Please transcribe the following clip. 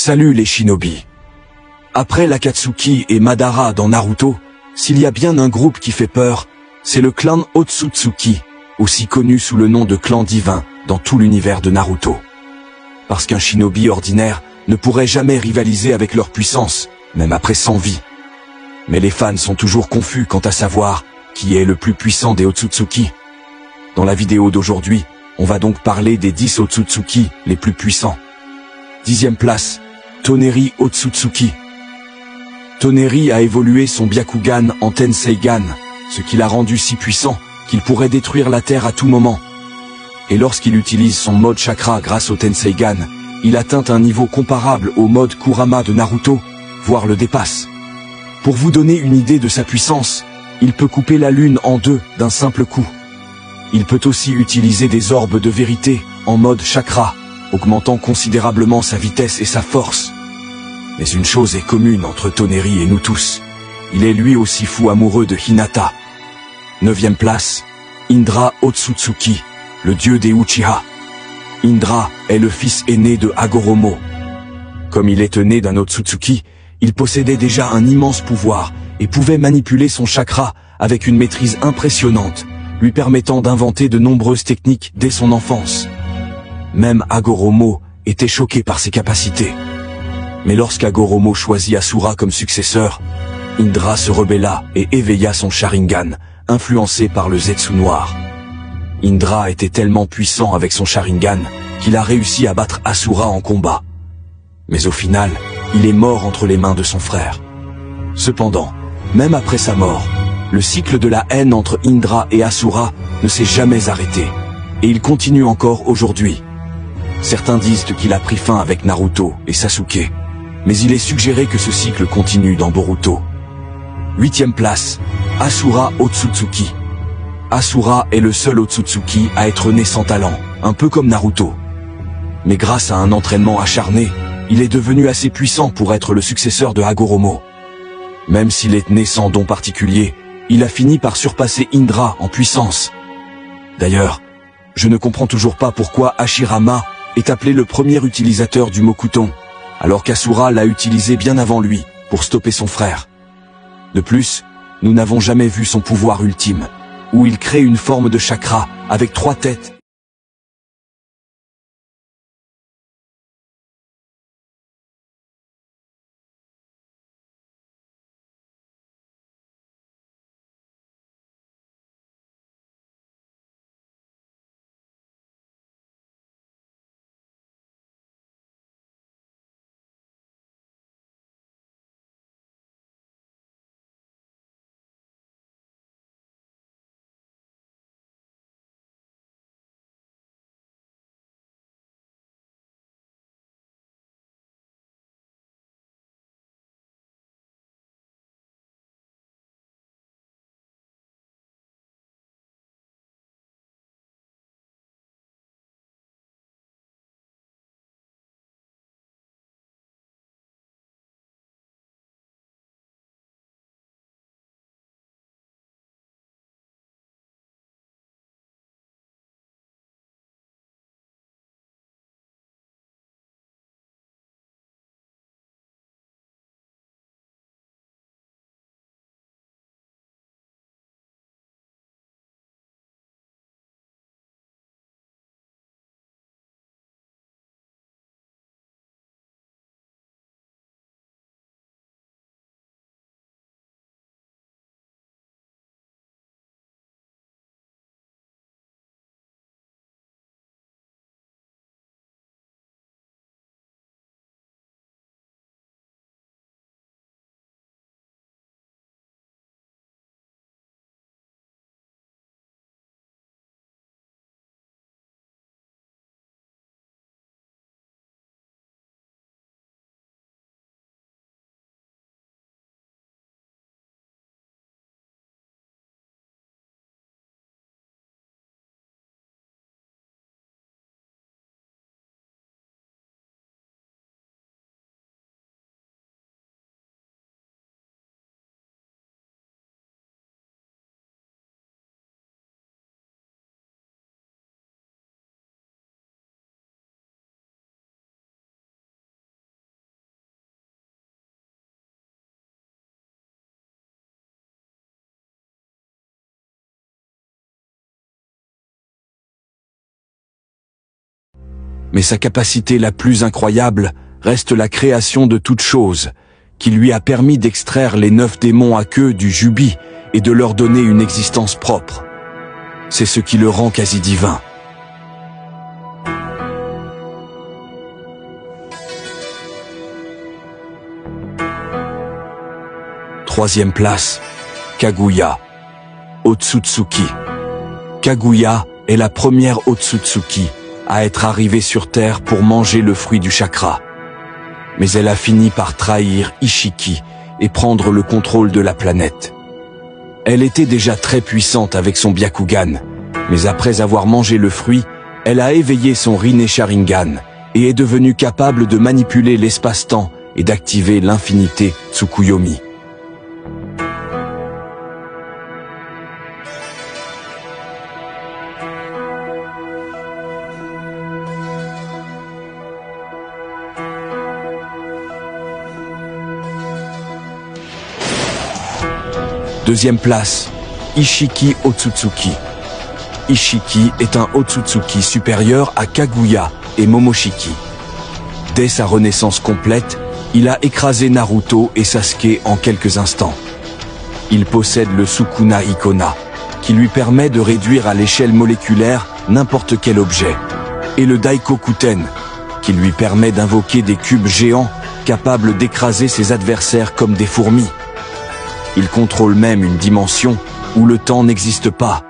Salut les shinobi. Après l'Akatsuki et Madara dans Naruto, s'il y a bien un groupe qui fait peur, c'est le clan Otsutsuki, aussi connu sous le nom de clan divin dans tout l'univers de Naruto. Parce qu'un shinobi ordinaire ne pourrait jamais rivaliser avec leur puissance, même après 100 vies. Mais les fans sont toujours confus quant à savoir qui est le plus puissant des Otsutsuki. Dans la vidéo d'aujourd'hui, on va donc parler des 10 Otsutsuki les plus puissants. 10e place, Toneri Otsutsuki. Toneri a évolué son Byakugan en Tenseigan, ce qui l'a rendu si puissant qu'il pourrait détruire la Terre à tout moment. Et lorsqu'il utilise son mode chakra grâce au Tenseigan, il atteint un niveau comparable au mode Kurama de Naruto, voire le dépasse. Pour vous donner une idée de sa puissance, il peut couper la lune en deux d'un simple coup. Il peut aussi utiliser des orbes de vérité en mode chakra, augmentant considérablement sa vitesse et sa force. Mais une chose est commune entre Toneri et nous tous. Il est lui aussi fou amoureux de Hinata. 9e place, Indra Otsutsuki, le dieu des Uchiha. Indra est le fils aîné de Hagoromo. Comme il était né d'un Otsutsuki, il possédait déjà un immense pouvoir et pouvait manipuler son chakra avec une maîtrise impressionnante, lui permettant d'inventer de nombreuses techniques dès son enfance. Même Hagoromo était choqué par ses capacités. Mais lorsqu'Hagoromo choisit Asura comme successeur, Indra se rebella et éveilla son Sharingan, influencé par le Zetsu noir. Indra était tellement puissant avec son Sharingan qu'il a réussi à battre Asura en combat. Mais au final, il est mort entre les mains de son frère. Cependant, même après sa mort, le cycle de la haine entre Indra et Asura ne s'est jamais arrêté, et il continue encore aujourd'hui. Certains disent qu'il a pris fin avec Naruto et Sasuke, mais il est suggéré que ce cycle continue dans Boruto. 8e place, Asura Otsutsuki. Asura est le seul Otsutsuki à être né sans talent, un peu comme Naruto. Mais grâce à un entraînement acharné, il est devenu assez puissant pour être le successeur de Hagoromo. Même s'il est né sans don particulier, il a fini par surpasser Indra en puissance. D'ailleurs, je ne comprends toujours pas pourquoi Hashirama est appelé le premier utilisateur du Mokuton, alors qu'Asura l'a utilisé bien avant lui, pour stopper son frère. De plus, nous n'avons jamais vu son pouvoir ultime, où il crée une forme de chakra avec 3 têtes Mais sa capacité la plus incroyable reste la création de toutes choses, qui lui a permis d'extraire les 9 démons à queue du Jubi et de leur donner une existence propre. C'est ce qui le rend quasi divin. Troisième place, Kaguya, Otsutsuki. Kaguya est la première Otsutsuki à être arrivée sur Terre pour manger le fruit du chakra. Mais elle a fini par trahir Ishiki et prendre le contrôle de la planète. Elle était déjà très puissante avec son Byakugan, mais après avoir mangé le fruit, elle a éveillé son Rinne Sharingan et est devenue capable de manipuler l'espace-temps et d'activer l'infinité Tsukuyomi. Deuxième place, Ishiki Otsutsuki. Ishiki est un Otsutsuki supérieur à Kaguya et Momoshiki. Dès sa renaissance complète, il a écrasé Naruto et Sasuke en quelques instants. Il possède le Sukuna Ikona, qui lui permet de réduire à l'échelle moléculaire n'importe quel objet, et le Daikokuten, qui lui permet d'invoquer des cubes géants capables d'écraser ses adversaires comme des fourmis. Il contrôle même une dimension où le temps n'existe pas,